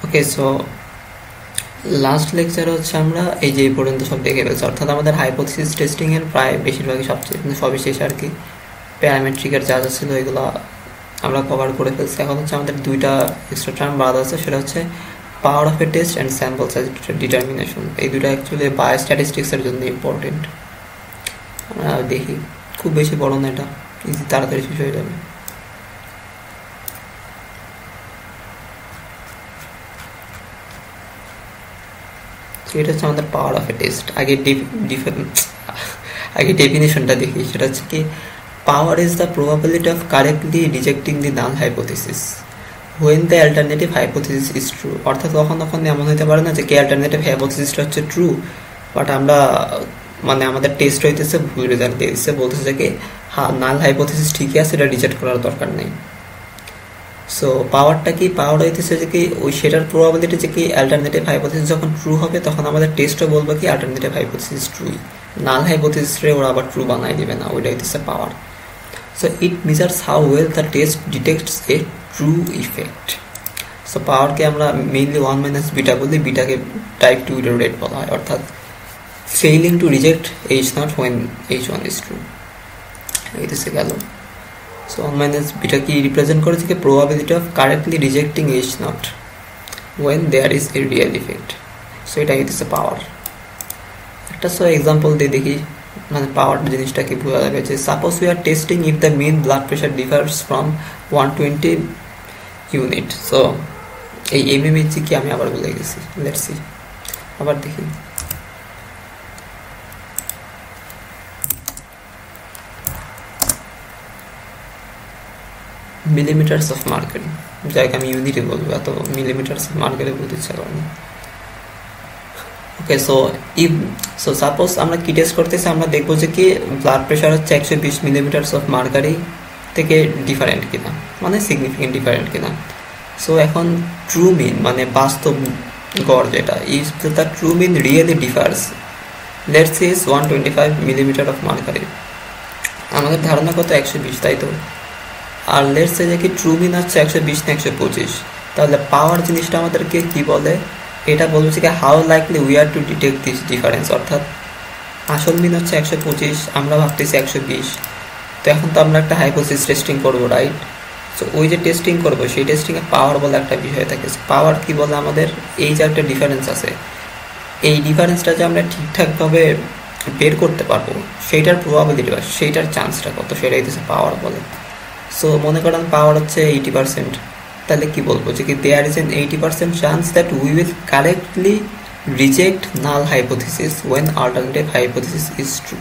ওকে, so last লেকচারে হচ্ছে আমরা এই যে এই পর্যন্ত সব দেখে ফেলছি, অর্থাৎ আমাদের হাইপোথিসিস টেস্টিং এর প্রায় বেশিরভাগই সবচেয়ে সবই শেষ আর কি। প্যারামেট্রিকের যা যা ছিল এগুলো আমরা কভার করে ফেলছি। এখন হচ্ছে আমাদের দুইটা এক্সট্রা টার্ম বাদ আছে, সেটা হচ্ছে power of A test and sample size determination. এই দুটো অ্যাকচুয়ালি বায়োস্ট্যাটিস্টিক্সের জন্য ইম্পর্টেন্ট। আমরা দেখি, খুব বেশি বড় না, এটা ইজি, তাড়াতাড়ি শেষ হয়ে যাবে। এটা হচ্ছে আমাদের পাওয়ার অফ এ টেস্ট। আগে ডেফিনেশনটা দেখি, সেটা হচ্ছে কি, power is the probability of correctly rejecting the null hypothesis when the alternative hypothesis is true. অর্থাৎ কখন এমন হতে পারে না যে কি অ্যালটারনেটিভ হাইপোথিসিসটা হচ্ছে ট্রু, বাট আমরা মানে আমাদের টেস্ট হইতেছে ভুল রেজাল্ট দিয়ে দিচ্ছে, বলতেছে যে কি হ্যাঁ নাল হাইপোথিসিস ঠিকই আছে, এটা রিজেক্ট করার দরকার নেই। সো পাওয়ারটা কি, পাওয়ার হইতেছে যে কি ওই সেটার প্রবাবিলিটি যে কি অ্যালটারনেটিভ হাইপোথিসিস যখন ট্রু হবে তখন আমাদের টেস্টও বলবো কি অ্যালটারনেটিভ হাইপোথিসিস ট্রুই, নাল হাইপোথিসিসে ওরা আবার ট্রু বানাই দিবে না, ওইটা হইতেছে power. So it measures how well the test detects a true effect. So পাওয়ারকে আমরা মেইনলি 1 - বিটা বলি, বিটাকে টাইপ 2 এর রেট বলা হয়, অর্থাৎ failing two reject H0 when H1 is true। এইটাছে গেল। সো 1 - বিটা কি রিপ্রেজেন্ট করে থেকে probability of correctly rejecting H0 when there is a real effect। So এটা হইতেছে পাওয়ার। একটা সো এক্সাম্পল দিয়ে দেখি মানে পাওয়ার জিনিসটা কি বোঝা যাবে। যে suppose we are testing if the mean blood pressure differs from 120 unit. So এই mmHg কি আমি আবার বলে গেছি, লেটস সি, আবার দেখি। মিলিমিটারস অফ মার্কারি, যাকে আমি ইউনিটে বলবো, এত মিলিমিটারস অফ মার্কারি বলতে ইচ্ছা করে না। ওকে, সো সাপোজ আমরা কি টেস্ট করতেছি, আমরা দেখবো যে কি ব্লাড প্রেশার হচ্ছে 120 মিলিমিটারস অফ মার্কারি থেকে ডিফারেন্ট কিনা, মানে সিগনিফিকেন্ট ডিফারেন্ট কিনা। সো এখন ট্রু মিন মানে বাস্তব গড় যেটা, if the true mean really differs let's say 125 millimeter of mercury. আমাদের ধারণা কত 120, তাই তো। আর লেটস সে যে কি ট্রু মিন হচ্ছে 120 না 125, তাহলে পাওয়ার জিনিসটা আমাদেরকে কি বলে, এটা বলছে কি how likely we are to detect this difference. অর্থাৎ আসল মিন হচ্ছে 125, আমরা ভাবতেছি 120, তো এখন তো আমরা একটা হাইপোথিসিস টেস্টিং করবো, রাইট। সো ওই যে টেস্টিং করবো সেই টেস্টিংয়ে পাওয়ার বলে একটা বিষয় থাকে। পাওয়ার কি বলে, আমাদের এই যে একটা ডিফারেন্স আছে, এই ডিফারেন্সটা যে আমরা ঠিকঠাকভাবে বের করতে পারবো সেইটার প্রবাবিলিটি বা সেইটার চান্সটা কত, সেটাই হচ্ছে পাওয়ার বলে। সো মনে করেন পাওয়ার হচ্ছে 80%, তাহলে কি বলবো যে কি there is an 80% chance that we will correctly reject null hypothesis when alternative hypothesis is true.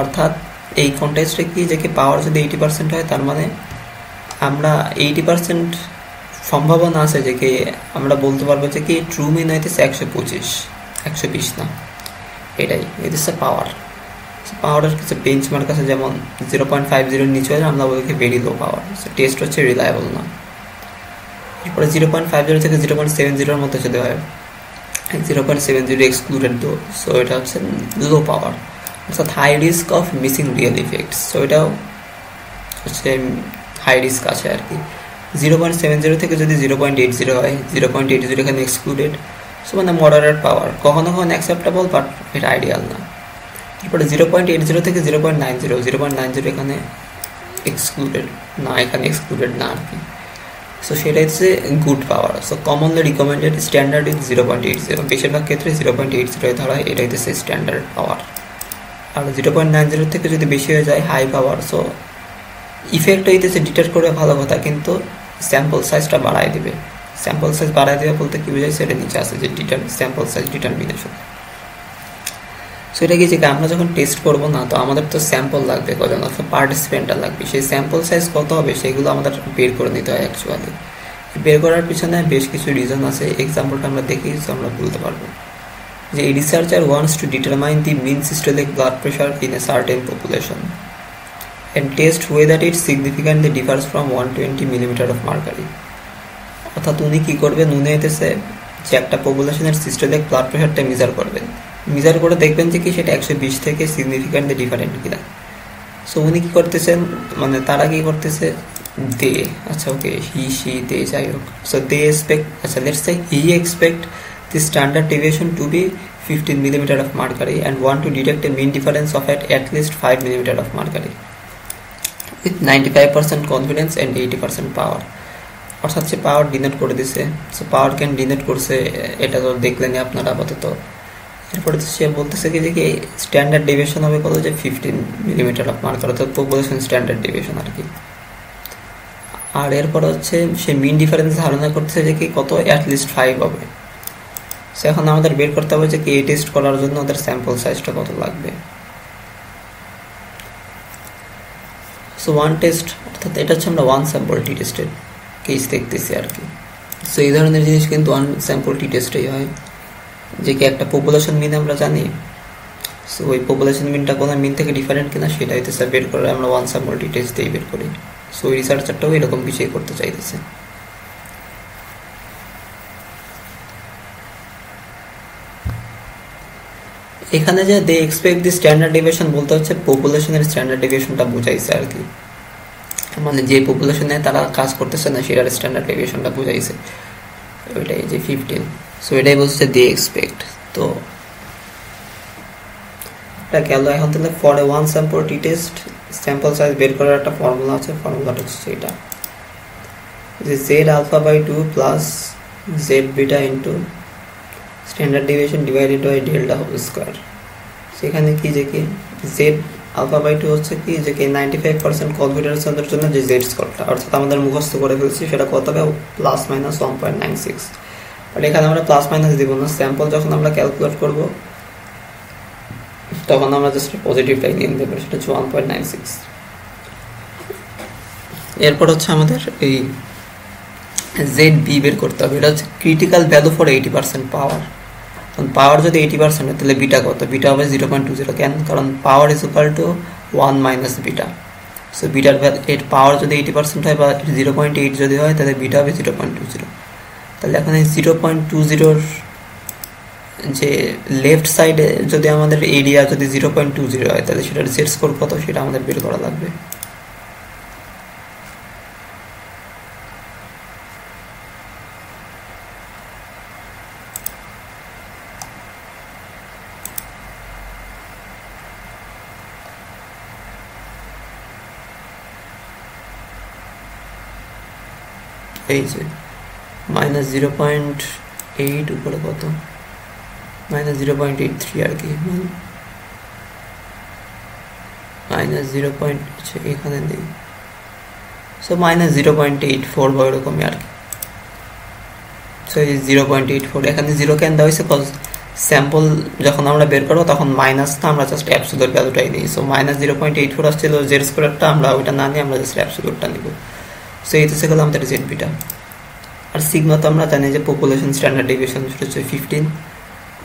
অর্থাৎ এই কন্টেক্সটে কি যে কি পাওয়ার যদি 80% হয়, তার মানে আমরা 80% সম্ভাবনা আছে যে কি আমরা বলতে পারবো যে কি ট্রু মিন হইতেছে 125, 120 না, এটাই হইতেছে পাওয়ার। পাওয়ারের কিছু বেঞ্চমার্ক আছে, যেমন 0.50 নিচে হলে আমরা বলি ভেরি লো পাওয়ার, টেস্ট হচ্ছে রিলায়েবল না। এরপরে 0.50 থেকে 0.70 মধ্যে যদি হয়, 0.70 এক্সক্লুডেড দো, সো এটা হচ্ছে লো পাওয়ার, অর্থাৎ high risk of missing real effects. So এটাও হচ্ছে হাই রিস্ক আছে আর কি। 0.70 থেকে যদি 0.80 হয়, 0.80 এখানে এক্সক্লুডেড, সো মানে মডারেট পাওয়ার, কখনো কখনো অ্যাকসেপ্টেবল, বাট এটা আইডিয়াল না। এরপরে 0.80 থেকে 0.90 এখানে এক্সক্লুডেড না, এখানে এক্সক্লুডেড না আর কি। সো সেটা হচ্ছে good power. So commonly recommended standard is 0.80, বেশিরভাগ ক্ষেত্রে 0.80 ধরা হয়, এটা হচ্ছে স্ট্যান্ডার্ড পাওয়ার। আর 0.90 থেকে যদি বেশি হয়ে যায় হাই পাওয়ার। সো ইফেক্ট হইতেছে ডিটেক্ট করে ভালো কথা, কিন্তু স্যাম্পল সাইজটা বাড়ায় দিবে। স্যাম্পল সাইজ বাড়ায় দেবে বলতে কি বোঝায়, সেটা নিচে আছে যে স্যাম্পল সাইজ ডিটারমিনেশন। সো এটা কি যে আমরা যখন টেস্ট করবো না, তো আমাদের তো স্যাম্পল লাগবে কজন, অর্থাৎ পার্টিসিপেন্টটা লাগবে, সেই স্যাম্পল সাইজ কত হবে সেগুলো আমাদের বের করে নিতে হয় অ্যাকচুয়ালি। বের করার পিছনে বেশ কিছু রিজন আছে, এক্সাম্পলটা আমরা দেখি আমরা বলতে পারবো। যে এই researcher wants to determine the mean systolic blood pressure in a certain population and test whether it significantly differs from 120 millimeter of mercury। অর্থাৎ উনি কি করবেন, উনি হইতেছে যে একটা পপুলেশনের সিস্টোলিক ব্লাড প্রেশারটা মেজার করবেন, মেজার করে দেখবেন যে কি সেটা 120 থেকে সিগনিফিক্যান্টলি ডিফারেন্ট কিনা। সো উনি কি করতেছেন, মানে তারা কি করতেছে, they, আচ্ছা ওকে he she they যাই হোক, so they expect, আচ্ছা let's say he expect the standard deviation to be 15 mm of mercury and want to detect a mean difference of at least 5 mm of mercury with 95% confidence and 80% power. অর্থাৎ সে পাওয়ার denote করে দিছে, so power can denote করছে, এটা তো দেখলেনি আপনারা আপাতত। এরপরে সে বলতেছে কি যে কি স্ট্যান্ডার্ড ডেভিয়েশন হবে কত, যে 15 মিলিমিটার অফ মার্কার, অর্থাৎ পপুলেশন স্ট্যান্ডার্ড ডেভিয়েশন আর কি। আর এরপরে হচ্ছে সে মিন ডিফারেন্স ধারণা করতেছে যে কি কত, অ্যাটলিস্ট 5 হবে। সো এখন আমাদের বের করতে হবে যে কি এই টেস্ট করার জন্য ওদের স্যাম্পল সাইজটা কত লাগবে। সো ওয়ান টেস্ট, অর্থাৎ এটা হচ্ছে আমরা ওয়ান স্যাম্পল টি টেস্টের কেস দেখতেছি আর কি। সো এই ধরনের জিনিস কিন্তু ওয়ান স্যাম্পল টি টেস্টেই হয়, যে কি একটা পপুলেশন মিন আমরা জানি, সো ওই পপুলেশন মিনটা কোনো মিন থেকে ডিফারেন্ট কিনা সেটা হইতেছে বের করে আমরা ওয়ান স্যাম্পল টি টেস্ট দিয়ে বের করি। সো ওই রিসার্চারটাও এরকম কিছুই করতে চাইতেছে। এখানে যে they expect the standard deviation বলতে হচ্ছে পপুলেশনের স্ট্যান্ডার্ড ডেভিয়েশনটা বুঝাইছে আর কি, মানে যে পপুলেশনে তারা কাজ করতেছে না সেটার স্ট্যান্ডার্ড ডেভিয়েশনটা বুঝাইছে, ওইটাই যে 15। সো এটাই বলছে দে এক্সপেক্ট। তো এটা গেল। এখন তাহলে for a one sample T test sample size বের করার একটা ফর্মুলা আছে, ফর্মুলাটা হচ্ছে এটা যে Z alpha by 2 plus Z beta into standard deviation divided by delta whole square. সেখানে কি যে কি জেড আলফা বাই 2 হচ্ছে কি যে কি 95% কনফিডেন্সের জন্য যে জেড স্কোয়ারটা, অর্থাৎ আমাদের মুখস্থ করে ফেলছি, সেটা কত হবে প্লাস মাইনাস 1.96। বাট এখানে আমরা প্লাস মাইনাস দিব না, স্যাম্পল যখন আমরা ক্যালকুলেট করব তখন আমরা জাস্ট পজিটিভটাই নিয়ে দেবো, সেটা হচ্ছে 1.96। এরপর হচ্ছে আমাদের এই জেড বি বের করতে হবে, এটা হচ্ছে ক্রিটিক্যাল ভ্যালু ফর 80% পাওয়ার। কারণ পাওয়ার যদি 80% হয় তাহলে বিটা কত, বিটা হবে 0.20। কেন, কারণ power is equal to 1 minus beta. So বিটার পাওয়ার যদি 80% হয় বা 0.8 যদি হয় তাহলে বিটা হবে 0.20। তাহলে এখন এই 0.20 যে লেফট সাইডে যদি আমাদের এরিয়া যদি 0.20 হয় তাহলে সেটার জেড স্কোর কত সেটা আমাদের বের করা লাগবে। এই যে মাইনাস 0.8 উপরে কত, মাইনাস 0.83 আর কি, মাইনাস 0. এখানে নেই, সো মাইনাস 0.84 বা এরকমই আর কি। সো এই 0.84 এখানে 0 কেন দেওয়া হয়েছে, কজ স্যাম্পল যখন আমরা বের করবো তখন মাইনাস না, আমরা জাস্ট অ্যাবসোলিউট ভ্যালুটাই নিই। সো মাইনাস 0.84 আসছিল জেড স্কোয়ারটা, আমরা ওইটা না নিয়ে আমরা জাস্ট অ্যাবসোলিউটটা নিব। সো এই তো গেল আমাদের জেড বিটা। আর সিগমা তো আমরা জানি যে পপুলেশন স্ট্যান্ডার্ড ডেভিয়েশন, সেটা হচ্ছে 15।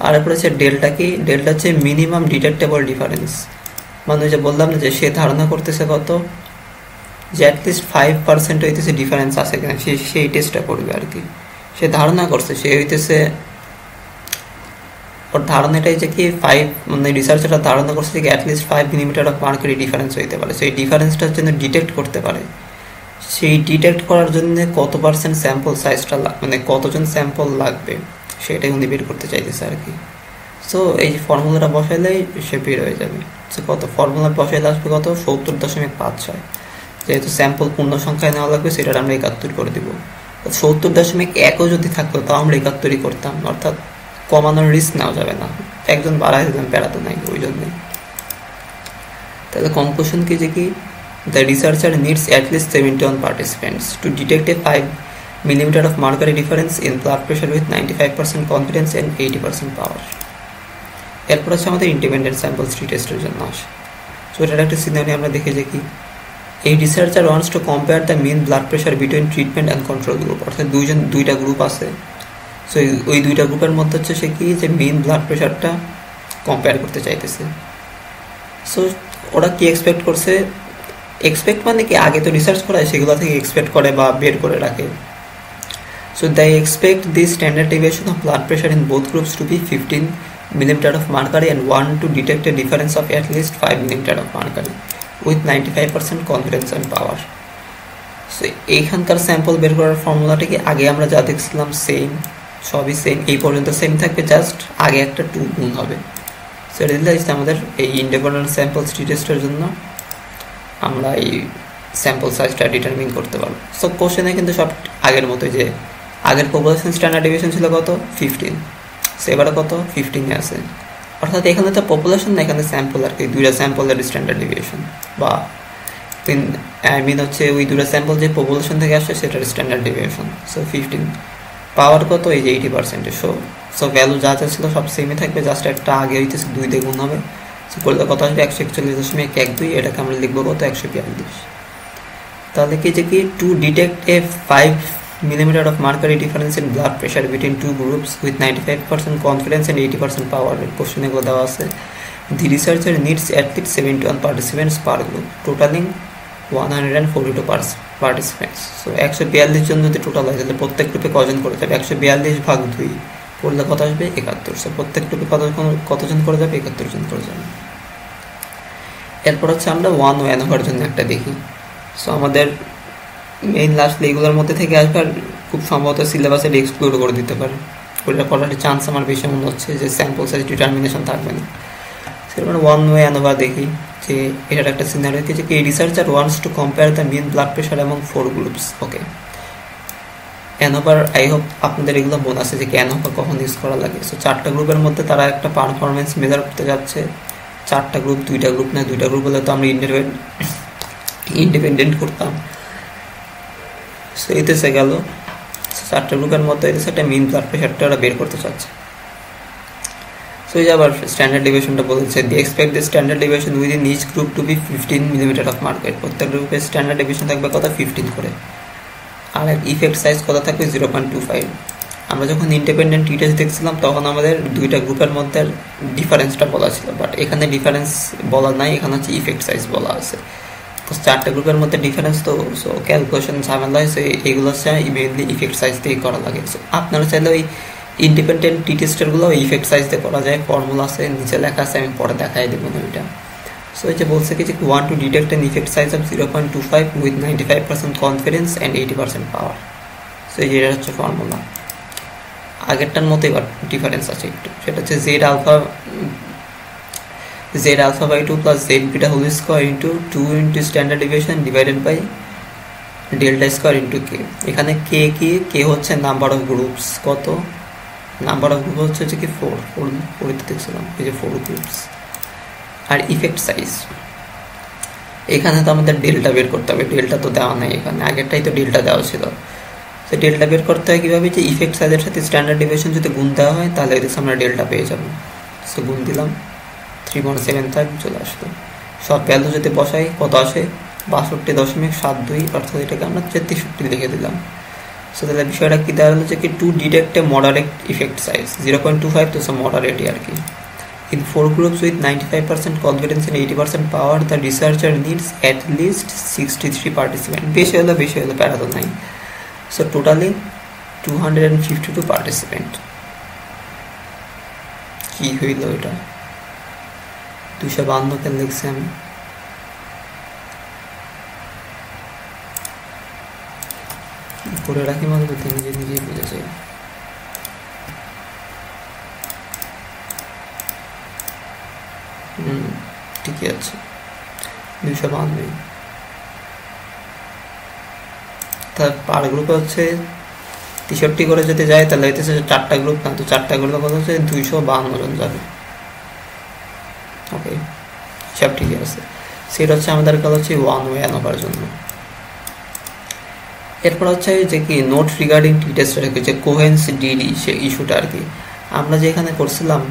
আর এরপরে হচ্ছে ডেল্টা কি, ডেল্টা হচ্ছে মিনিমাম ডিটেক্টেবল ডিফারেন্স, মানে যে বললাম না যে সে ধারণা করতেছে কত, যে অ্যাটলিস্ট 5% হইতেছে ডিফারেন্স আছে কিনা, সেই টেস্টটা করবে আর কি। সে ধারণা করছে, সে হইতেছে ওর ধারণাটাই যে কি 5, মানে রিসার্চাররা ধারণা করছে যে at least 5 millimeter of mercury difference হইতে পারে। সেই ডিফারেন্সটার জন্য ডিটেক্ট করতে পারে, সেই ডিটেক্ট করার জন্য কত পার্সেন্ট স্যাম্পল সাইজটা মানে কতজন স্যাম্পল লাগবে সেটাই উনি বের করতে চাইতেছে আর কি। সো এই যে ফর্মুলাটা বসাইলেই সে বের হয়ে যাবে। সো কত ফর্মুলা বসাইলে আসবে কত, 70.56। যেহেতু স্যাম্পল পূর্ণ সংখ্যায় নেওয়া লাগবে সেটা আমরা 71 করে দিব। 70.1ও যদি থাকতো তাও আমরা 71ই করতাম, অর্থাৎ কমানোর রিস্ক নেওয়া যাবে না, একজন বাড়ায় একজন বেড়াতে নাই ওই জন্যই। তাহলে কনক্লুশন কি যে কি, the researcher needs at least 71 participants to detect a 5 mm of mercury difference in blood pressure with 95% confidence and 80% power. এরপর হচ্ছে আমাদের ইন্ডিপেন্ডেন্ট স্যাম্পলস টেস্টের জন্য আসে। সো এটার একটা সিনারি আমরা দেখে যে কি, এই researcher wants to compare the mean blood pressure between treatment and control group, অর্থাৎ দুইটা গ্রুপ আছে। সো ওই দুইটা গ্রুপের মধ্যে হচ্ছে সে কি, যে মিন ব্লাড প্রেশারটা কম্পেয়ার করতে চাইতেছে। সো ওরা কি এক্সপেক্ট করছে, এক্সপেক্ট মানে কি আগে তো রিসার্চ করায় সেগুলো থেকে এক্সপেক্ট করে বা বের করে রাখে। So they expect the standard deviation of blood pressure in both groups to be 15 millimeter of mercury and want to detect a difference of at least 5 millimeter of mercury with 95% confidence and power. So এইখানকার sample বের করার ফর্মুলাটা কি আগে আমরা যা দেখছিলাম same, সবই সেম, এই পর্যন্ত সেম থাকবে, জাস্ট আগে একটা 2 গুণ হবে। সো এটা দিলে আমাদের এই ইন্ডিপেন্ডেন্ট স্যাম্পল টেস্টের জন্য আমরা এই স্যাম্পল সাইজটা ডিটারমিন করতে পারবো। সো কোশ্চেনে কিন্তু সব আগের মতো, যে আগের পপুলেশন স্ট্যান্ডার্ড ডেভিয়েশন ছিল কত 15, সো এবারে কত 15 আছে, অর্থাৎ এখানে তো পপুলেশন না, এখানে স্যাম্পল আর কি, দুইটা স্যাম্পলের স্ট্যান্ডার্ড ডেভিয়েশন, বা আই মিন হচ্ছে ওই দুটো স্যাম্পল যে পপুলেশন থেকে আসছে সেটার স্ট্যান্ডার্ড ডেভিয়েশন। সো 15 পাওয়ার কত, এই যে 80%। সো ভ্যালু যা যা ছিল সব সেমই থাকবে, জাস্ট একটা আগে হইতেছে 2 দিয়ে গুণ হবে। সো করলে কত আসবে 141.12, এটাকে আমরা লিখবো কত 142। তাহলে কি যে কি to detect A 5 millimeter of mercury difference in blood pressure between two groups with 95% confidence and 80% power, question এগুলো দেওয়া আছে। The researcher needs at least 71 participants per group, totaling 142 participants. So 142 জন যদি টোটাল হয় তাহলে প্রত্যেক গ্রুপে কজন করে যাবে, 142 ভাগ 2 করলে কত আসবে 71। সো প্রত্যেক গ্রুপে কতজন করে যাবে, 71 জন করে যাবে। এরপর হচ্ছে আমরা 1 ও ANOVA জন্য একটা দেখি। সো আমাদের মেইন লাস্টলি এগুলোর মধ্যে থেকে আসবার খুব সম্ভবত সিলেবাসে এক্সক্লুড করে দিতে পারে, ওইটা করার চান্স আমার বেশি মনে হচ্ছে যে স্যাম্পল সাইজ ডিটারমিনেশন থাকবে না। সেরকম 1 ও ANOVA দেখি যে এটার একটা সিনারিও কি যে researcher wants to compare the mean blood pressure এবং 4 groups. Okay, ANOVA I hope আপনাদের এগুলো মনে আছে যে ANOVA কখন ইউজ করা লাগে। সো 4টা গ্রুপের মধ্যে তারা একটা পারফরমেন্স মেজার করতে যাচ্ছে, 4টা গ্রুপ, 2টা গ্রুপ না, 2টা গ্রুপ হলে তো আমরা ইন্ডিপেন্ডেন্ট করতাম। সো এতেছে গেল 4টা গ্রুপের মধ্যে এতেছে একটা মিন ব্লাড প্রেশারটা ওরা বের করতে চাচ্ছে। সো এই যে আবার স্ট্যান্ডার্ড ডেভিয়েশনটা বলছে, they expect the standard deviation within each group to be 15 millimeter of mercury, প্রত্যেক গ্রুপের স্ট্যান্ডার্ড ডেভিয়েশন থাকবে কত 15 করে, আর ইফেক্ট সাইজ কত থাকবে 0.25। আমরা যখন ইন্ডিপেন্ডেন্ট টেস্ট দেখছিলাম তখন আমাদের 2টা গ্রুপের মধ্যে ডিফারেন্সটা বলা ছিল, বাট এখানে ডিফারেন্স বলা নাই, এখানে হচ্ছে ইফেক্ট সাইজ বলা আছে। তো 4টা গ্রুপের মধ্যে ডিফারেন্স, তো সো ক্যালকুলেশন ঝামেলা হয়েছে, এগুলো হচ্ছে মেইনলি ইফেক্ট সাইজ দিয়ে করা লাগে। সো আপনারা চাইলে ওই ইন্ডিপেন্ডেন্ট টেস্টেরগুলো ইফেক্ট সাইজ দিয়ে করা যায়, ফর্মুলা আছে নিচে লেখা আছে, আমি পরে দেখাই দেবো না ওইটা। সো এই যে বলছে কি যে one to detect an effect size of 0.25 with 95% confidence and 80% power. So এই যে এটা হচ্ছে ফর্মুলা, আগেরটার মতো এবার ডিফারেন্স আছে একটু, সেটা হচ্ছে Z alpha by 2 plus Z beta whole square into 2 into standard deviation divided by delta square into K. এখানে কে হচ্ছে নাম্বার অফ গ্রুপস, কত নাম্বার অফ গ্রুপ হচ্ছে কি 4 দেখছিলাম, এই যে 4 গ্রুপস। আর ইফেক্ট সাইজ, এখানে তো আমাদের ডেল্টা বের করতে হবে, ডেল্টা তো দেওয়া নাই এখানে, আগেরটাই তো ডেল্টা দেওয়া ছিল। তো ডেল্টা বের করতে হয় কীভাবে, যে ইফেক্ট সাইজের সাথে স্ট্যান্ডার্ড ডেভিয়েশন যদি গুণ দেওয়া হয় তাহলে এদিকে আমরা ডেল্টা পেয়ে যাবো। সো গুণ দিলাম 3.75 চলে আসলো। সব ভ্যালু যদি বসাই কত আসে 62.72, অর্থাৎ এটাকে আমরা 63 লিখে দিলাম। সো তাহলে বিষয়টা কী দাঁড়ালো যে কি to detect A moderate effect size 0.25, তো মডারেটই আর কি। In 4 groups with 95% confidence and 80% power, the researcher needs at least 63 participants. বেশি হলো প্যারা তো নাই। So totally 252 participants. কি হইল এটা 252 কেন লিখছি আমি, করে রাখি মানে তো নিজে বুঝে যাই। ঠিকই আছে 252। তার পার গ্রুপে হচ্ছে 63 করে যদি যায় তাহলে হইতেছে 4টা গ্রুপ না, তো 4টা গ্রুপে কত হচ্ছে 252 জন যাবে। ওকে, সব ঠিকই আছে। সেটা হচ্ছে আমাদের কাজ হচ্ছে 1 ও ANOVA জন্য। এরপর হচ্ছে যে কি নোট রিগার্ডিং টি টেস্টের যে কোহেন্স ডিডি সে ইস্যুটা আর কি, আমরা যে এখানে করছিলাম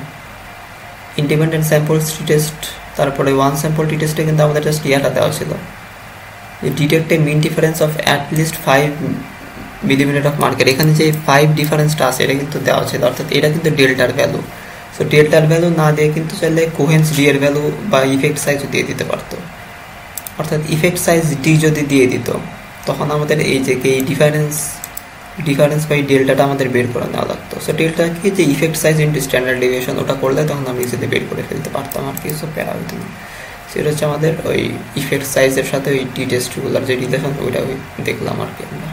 ইন্ডিপেন্ডেন্ট স্যাম্পল টি টেস্ট, তারপরে 1 স্যাম্পল টি টেস্টে কিন্তু আমাদের জাস্ট ইয়াটা দেওয়া ছিল, detect a mean difference of at least 5 millimeter of mercury. এখানে যে 5 ডিফারেন্সটা আছে এটা কিন্তু দেওয়া ছিল, অর্থাৎ এটা কিন্তু ডেল্টার ভ্যালু। সো ডেল্টার ভ্যালু না দিয়ে কিন্তু চাইলে কোহেন্স ডি এর ভ্যালু বা ইফেক্ট সাইজ দিয়ে দিতে পারতো, অর্থাৎ ইফেক্ট সাইজ ডি যদি দিয়ে দিত তখন আমাদের এই যে এই ডিফারেন্স বাই ডেল্টাটা আমাদের বের করে নেওয়া লাগতো। সো ডেল্টা কি যে effect size into standard deviation, ওটা করলে তখন আমরা ইজিলি বের করে ফেলতে পারতাম আর কি, সো প্যারা হইতো না। সেটা হচ্ছে আমাদের ওই ইফেক্ট সাইজের সাথে ওই টি টেস্টগুলোর যে রিলেশন ওইটা দেখলাম আর কি আমরা।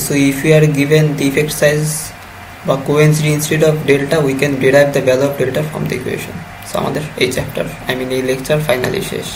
So if we are given the effect size বা coincidence instead of delta, we can derive the value of delta from the equation. So আমাদের এই চ্যাপ্টার এই লেকচার ফাইনালি শেষ।